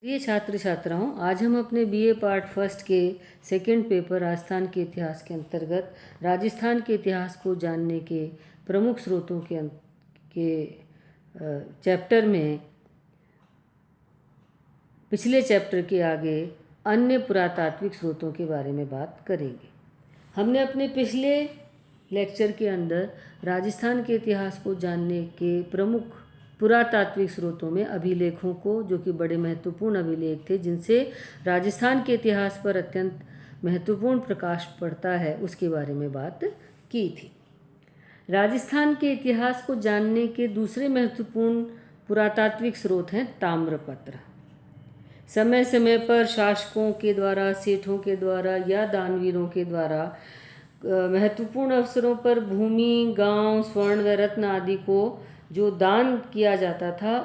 प्रिय छात्र छात्राओं, आज हम अपने बीए पार्ट फर्स्ट के सेकंड पेपर राजस्थान के इतिहास के अंतर्गत राजस्थान के इतिहास को जानने के प्रमुख स्रोतों के चैप्टर में पिछले चैप्टर के आगे अन्य पुरातात्विक स्रोतों के बारे में बात करेंगे। हमने अपने पिछले लेक्चर के अंदर राजस्थान के इतिहास को जानने के प्रमुख पुरातात्विक स्रोतों में अभिलेखों को, जो कि बड़े महत्वपूर्ण अभिलेख थे जिनसे राजस्थान के इतिहास पर अत्यंत महत्वपूर्ण प्रकाश पड़ता है, उसके बारे में बात की थी। राजस्थान के इतिहास को जानने के दूसरे महत्वपूर्ण पुरातात्विक स्रोत हैं ताम्रपत्र। समय समय पर शासकों के द्वारा, सेठों के द्वारा या दानवीरों के द्वारा महत्वपूर्ण अवसरों पर भूमि, गांव, स्वर्ण व रत्न आदि को जो दान किया जाता था,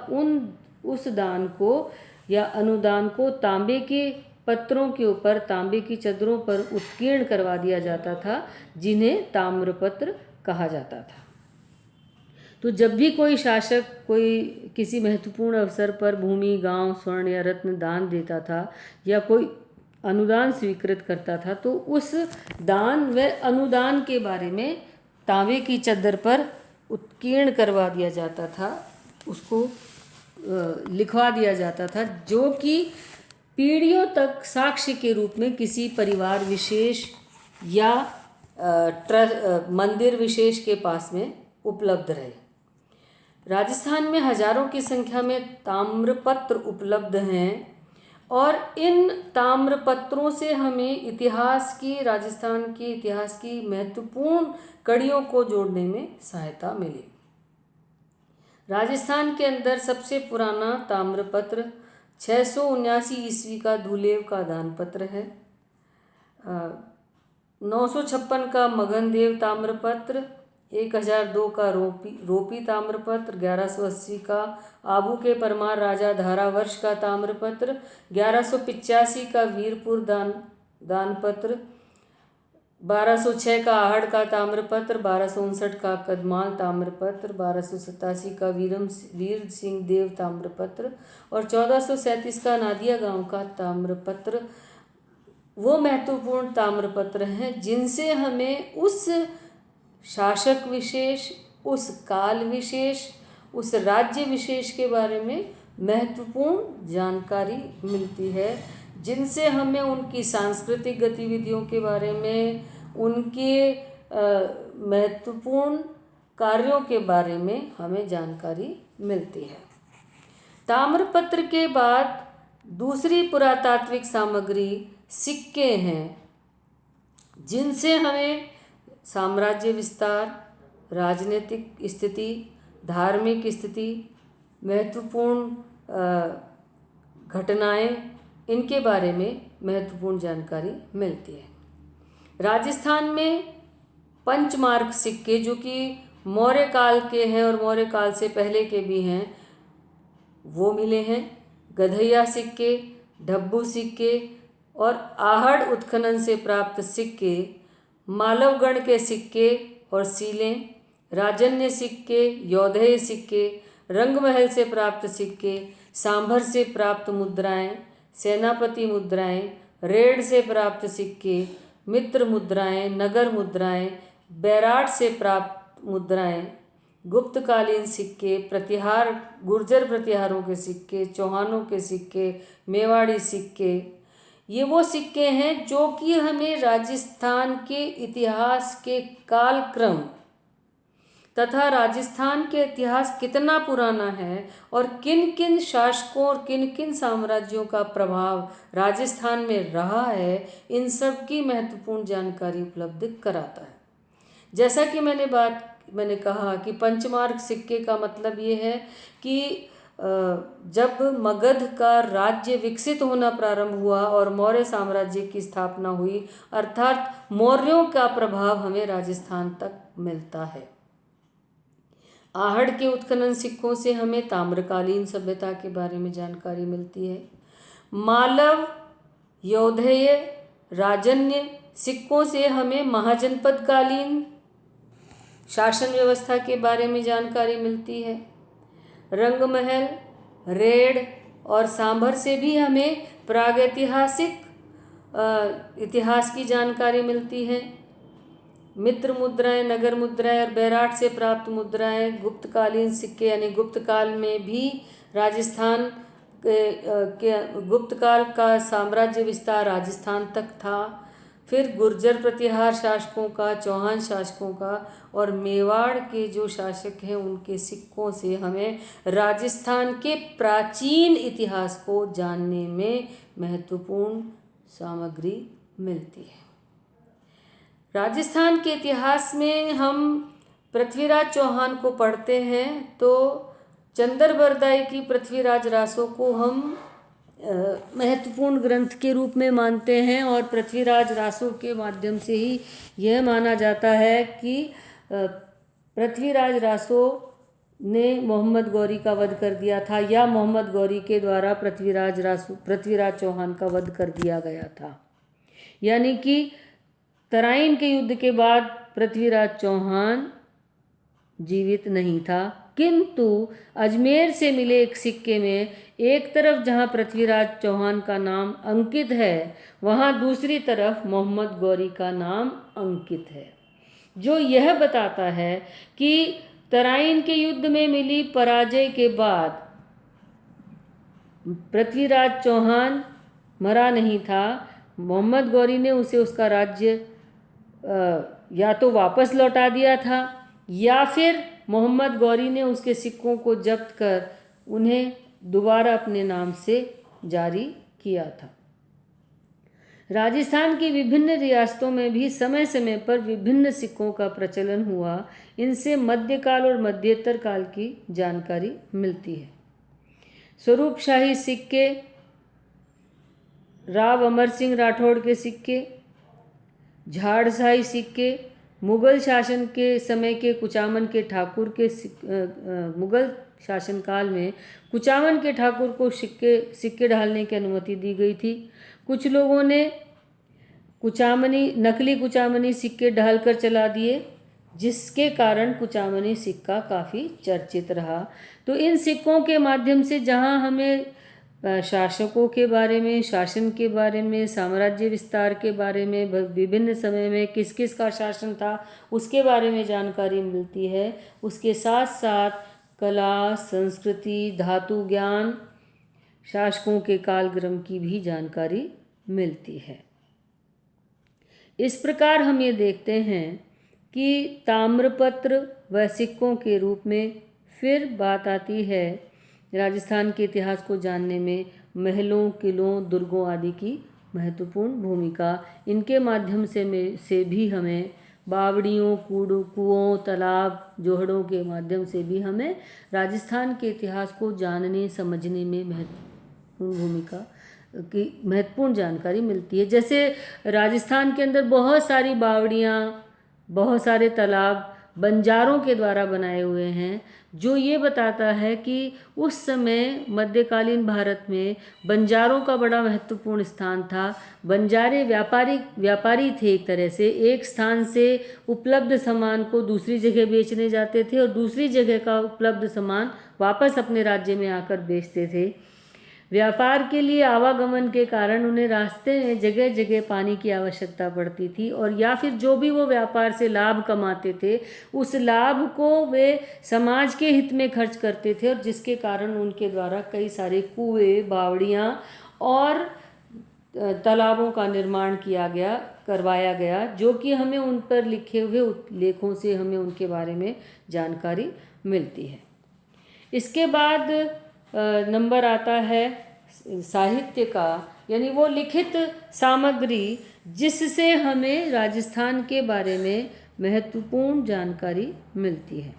उस दान को या अनुदान को तांबे के पत्रों के ऊपर, तांबे की चदरों पर उत्कीर्ण करवा दिया जाता था, जिन्हें ताम्रपत्र कहा जाता था। तो जब भी कोई शासक कोई किसी महत्वपूर्ण अवसर पर भूमि, गांव, स्वर्ण या रत्न दान देता था या कोई अनुदान स्वीकृत करता था, तो उस दान व अनुदान के बारे में तांबे की चद्दर पर उत्कीर्ण करवा दिया जाता था, उसको लिखवा दिया जाता था, जो कि पीढ़ियों तक साक्ष्य के रूप में किसी परिवार विशेष या मंदिर विशेष के पास में उपलब्ध रहे। राजस्थान में हजारों की संख्या में ताम्रपत्र उपलब्ध हैं और इन ताम्रपत्रों से हमें इतिहास की, राजस्थान के इतिहास की महत्वपूर्ण कड़ियों को जोड़ने में सहायता मिली। राजस्थान के अंदर सबसे पुराना ताम्रपत्र 679 ईस्वी का धुलेव का दानपत्र है। 956 का मगनदेव ताम्रपत्र, 1002 का रोपी ताम्रपत्र, 1180 का आबू के परमार राजा धारावर्ष का ताम्रपत्र, 1185 का वीरपुर दानपत्र, 1206 का आहड़ का ताम्रपत्र, 1259 का कदमाल ताम्रपत्र, 1287 का वीर सिंह देव ताम्रपत्र और 1437 का नादिया गांव का ताम्रपत्र वो महत्वपूर्ण ताम्रपत्र हैं जिनसे हमें उस शासक विशेष, उस काल विशेष, उस राज्य विशेष के बारे में महत्वपूर्ण जानकारी मिलती है, जिनसे हमें उनकी सांस्कृतिक गतिविधियों के बारे में, उनके महत्वपूर्ण कार्यों के बारे में हमें जानकारी मिलती है। ताम्रपत्र के बाद दूसरी पुरातात्विक सामग्री सिक्के हैं, जिनसे हमें साम्राज्य विस्तार, राजनीतिक स्थिति, धार्मिक स्थिति, महत्वपूर्ण घटनाएं, इनके बारे में महत्वपूर्ण जानकारी मिलती है। राजस्थान में पंचमार्क सिक्के, जो कि मौर्य काल के हैं और मौर्य काल से पहले के भी हैं, वो मिले हैं। गधैया सिक्के, ढब्बू सिक्के और आहड़ उत्खनन से प्राप्त सिक्के, मालवगढ़ के सिक्के और सीलें, राजन्य सिक्के, योधेय सिक्के, रंगमहल से प्राप्त सिक्के, सांभर से प्राप्त मुद्राएं, सेनापति मुद्राएं, रेड से प्राप्त सिक्के, मित्र मुद्राएं, नगर मुद्राएं, बैराट से प्राप्त मुद्राएं, गुप्तकालीन सिक्के, प्रतिहार, गुर्जर प्रतिहारों के सिक्के, चौहानों के सिक्के, मेवाड़ी सिक्के, ये वो सिक्के हैं जो कि हमें राजस्थान के इतिहास के कालक्रम तथा राजस्थान के इतिहास कितना पुराना है और किन किन शासकों और किन किन साम्राज्यों का प्रभाव राजस्थान में रहा है, इन सब की महत्वपूर्ण जानकारी उपलब्ध कराता है। जैसा कि मैंने कहा कि पंचमार्क सिक्के का मतलब ये है कि जब मगध का राज्य विकसित होना प्रारंभ हुआ और मौर्य साम्राज्य की स्थापना हुई, अर्थात मौर्यों का प्रभाव हमें राजस्थान तक मिलता है। आहड़ के उत्खनन सिक्कों से हमें ताम्रकालीन सभ्यता के बारे में जानकारी मिलती है। मालव, योधेय, राजन्य सिक्कों से हमें महाजनपदकालीन शासन व्यवस्था के बारे में जानकारी मिलती है। रंगमहल, रेड और सांभर से भी हमें प्रागैतिहासिक इतिहास की जानकारी मिलती है। मित्र मुद्राएं, नगर मुद्राएं और बैराट से प्राप्त मुद्राएं, गुप्तकालीन सिक्के यानी गुप्त काल में भी राजस्थान के गुप्त काल का साम्राज्य विस्तार राजस्थान तक था। फिर गुर्जर प्रतिहार शासकों का, चौहान शासकों का और मेवाड़ के जो शासक हैं उनके सिक्कों से हमें राजस्थान के प्राचीन इतिहास को जानने में महत्वपूर्ण सामग्री मिलती है। राजस्थान के इतिहास में हम पृथ्वीराज चौहान को पढ़ते हैं तो चंदर बरदाई की पृथ्वीराज रासो को हम महत्वपूर्ण ग्रंथ के रूप में मानते हैं और पृथ्वीराज रासो के माध्यम से ही यह माना जाता है कि पृथ्वीराज रासो ने मोहम्मद गौरी का वध कर दिया था या मोहम्मद गौरी के द्वारा पृथ्वीराज चौहान का वध कर दिया गया था। यानी कि तराइन के युद्ध के बाद पृथ्वीराज चौहान जीवित नहीं था, किंतु अजमेर से मिले एक सिक्के में एक तरफ जहां पृथ्वीराज चौहान का नाम अंकित है वहां दूसरी तरफ मोहम्मद गौरी का नाम अंकित है, जो यह बताता है कि तराइन के युद्ध में मिली पराजय के बाद पृथ्वीराज चौहान मरा नहीं था। मोहम्मद गौरी ने उसे उसका राज्य या तो वापस लौटा दिया था या फिर मोहम्मद गौरी ने उसके सिक्कों को जब्त कर उन्हें दोबारा अपने नाम से जारी किया था। राजस्थान की विभिन्न रियासतों में भी समय समय पर विभिन्न सिक्कों का प्रचलन हुआ। इनसे मध्यकाल और मध्योत्तर काल की जानकारी मिलती है। स्वरूपशाही सिक्के, राव अमर सिंह राठौड़ के सिक्के, झाड़शाही सिक्के, मुगल शासन के समय के कुचामन के ठाकुर के मुगल शासनकाल में कुचामन के ठाकुर को सिक्के ढालने की अनुमति दी गई थी। कुछ लोगों ने नकली कुचामनी सिक्के ढालकर चला दिए, जिसके कारण कुचामनी सिक्का काफ़ी चर्चित रहा। तो इन सिक्कों के माध्यम से जहां हमें शासकों के बारे में, शासन के बारे में, साम्राज्य विस्तार के बारे में, विभिन्न समय में किस किस का शासन था उसके बारे में जानकारी मिलती है, उसके साथ साथ कला, संस्कृति, धातु ज्ञान, शासकों के कालक्रम की भी जानकारी मिलती है। इस प्रकार हम ये देखते हैं कि ताम्रपत्र व सिक्कों के रूप में फिर बात आती है राजस्थान के इतिहास को जानने में महलों, किलों, दुर्गों आदि की महत्वपूर्ण भूमिका। इनके माध्यम से भी हमें बावड़ियों, कुओं, तालाब, जोहड़ों के माध्यम से भी हमें राजस्थान के इतिहास को जानने समझने में महत्वपूर्ण जानकारी मिलती है। जैसे राजस्थान के अंदर बहुत सारी बावड़ियाँ, बहुत सारे तालाब बंजारों के द्वारा बनाए हुए हैं, जो ये बताता है कि उस समय मध्यकालीन भारत में बंजारों का बड़ा महत्वपूर्ण स्थान था। बंजारे व्यापारी थे। एक तरह से एक स्थान से उपलब्ध सामान को दूसरी जगह बेचने जाते थे और दूसरी जगह का उपलब्ध सामान वापस अपने राज्य में आकर बेचते थे। व्यापार के लिए आवागमन के कारण उन्हें रास्ते में जगह जगह पानी की आवश्यकता पड़ती थी, और या फिर जो भी वो व्यापार से लाभ कमाते थे उस लाभ को वे समाज के हित में खर्च करते थे, और जिसके कारण उनके द्वारा कई सारे कुएं, बावड़ियाँ और तालाबों का निर्माण करवाया गया, जो कि हमें उन पर लिखे हुए लेखों से हमें उनके बारे में जानकारी मिलती है। इसके बाद नंबर आता है साहित्य का, यानी वो लिखित सामग्री जिससे हमें राजस्थान के बारे में महत्वपूर्ण जानकारी मिलती है।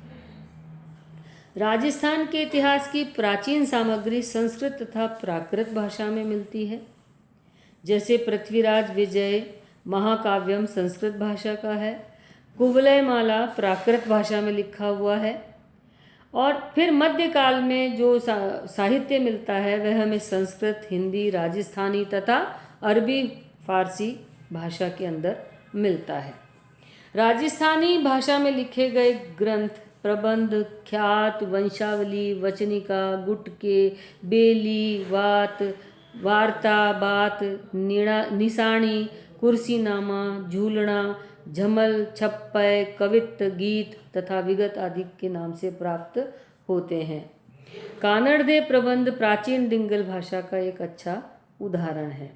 राजस्थान के इतिहास की प्राचीन सामग्री संस्कृत तथा प्राकृत भाषा में मिलती है। जैसे पृथ्वीराज विजय महाकाव्यम संस्कृत भाषा का है, कुवलय माला प्राकृत भाषा में लिखा हुआ है, और फिर मध्यकाल में जो साहित्य मिलता है वह हमें संस्कृत, हिंदी, राजस्थानी तथा अरबी फारसी भाषा के अंदर मिलता है। राजस्थानी भाषा में लिखे गए ग्रंथ प्रबंध, ख्यात, वंशावली, वचनिका, गुटके, बेली, वात, वार्ता, बात, निशानी, कुर्सीनामा, झूलना, झमल, छप्पय, कवित्त, गीत तथा विगत आदि के नाम से प्राप्त होते हैं। कानड़दे प्रबंध प्राचीन डिंगल भाषा का एक अच्छा उदाहरण है।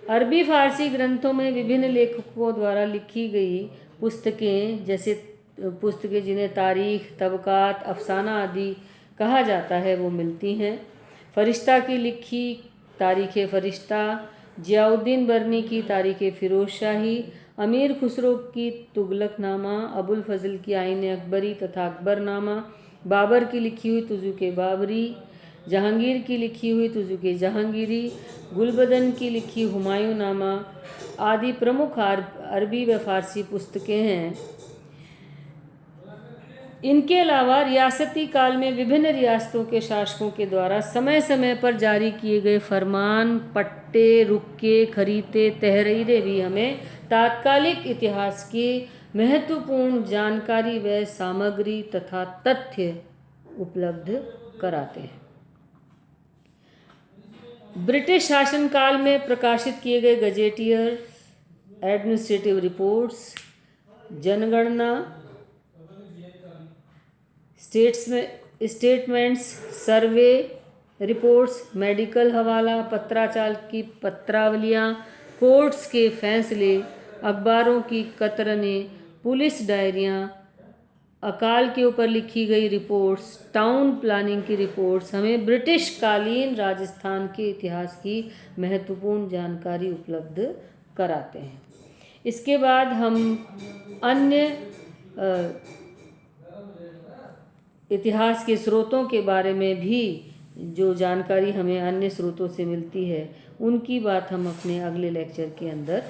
अरबी फारसी ग्रंथों में विभिन्न लेखकों द्वारा लिखी गई पुस्तकें, जैसे पुस्तकें जिन्हें तारीख, तबकात, अफसाना आदि कहा जाता है, वो मिलती हैं। फरिश्ता की लिखी तारीख़ फरिश्ता, जियाउद्दीन बरनी की तारीख़ फ़िरोज़ शाही, अमीर खुसरो की तुगलकनामा, अबुल फजल की आईन अकबरी तथा अकबरनामा, बाबर की लिखी हुई तुज़ुक बाबरी, जहांगीर की लिखी हुई तुज़ुक जहांगीरी, गुलबदन की लिखी हुमायूं नामा आदि प्रमुख अरबी व फारसी पुस्तकें हैं। इनके अलावा रियासती काल में विभिन्न रियासतों के शासकों के द्वारा समय समय पर जारी किए गए फरमान, पट्टे, रुक्के, खरीते, तहरीरें भी हमें तात्कालिक इतिहास की महत्वपूर्ण जानकारी व सामग्री तथा तथ्य उपलब्ध कराते हैं। ब्रिटिश शासनकाल में प्रकाशित किए गए गजेटियर, एडमिनिस्ट्रेटिव रिपोर्ट्स, जनगणना, स्टेटमेंट्स, सर्वे रिपोर्ट्स, मेडिकल हवाला, पत्राचार की पत्रावलियाँ, कोर्ट्स के फैसले, अखबारों की कतरनें, पुलिस डायरियाँ, अकाल के ऊपर लिखी गई रिपोर्ट्स, टाउन प्लानिंग की रिपोर्ट्स हमें ब्रिटिश कालीन राजस्थान के इतिहास की महत्वपूर्ण जानकारी उपलब्ध कराते हैं। इसके बाद हम अन्य इतिहास के स्रोतों के बारे में भी, जो जानकारी हमें अन्य स्रोतों से मिलती है, उनकी बात हम अपने अगले लेक्चर के अंदर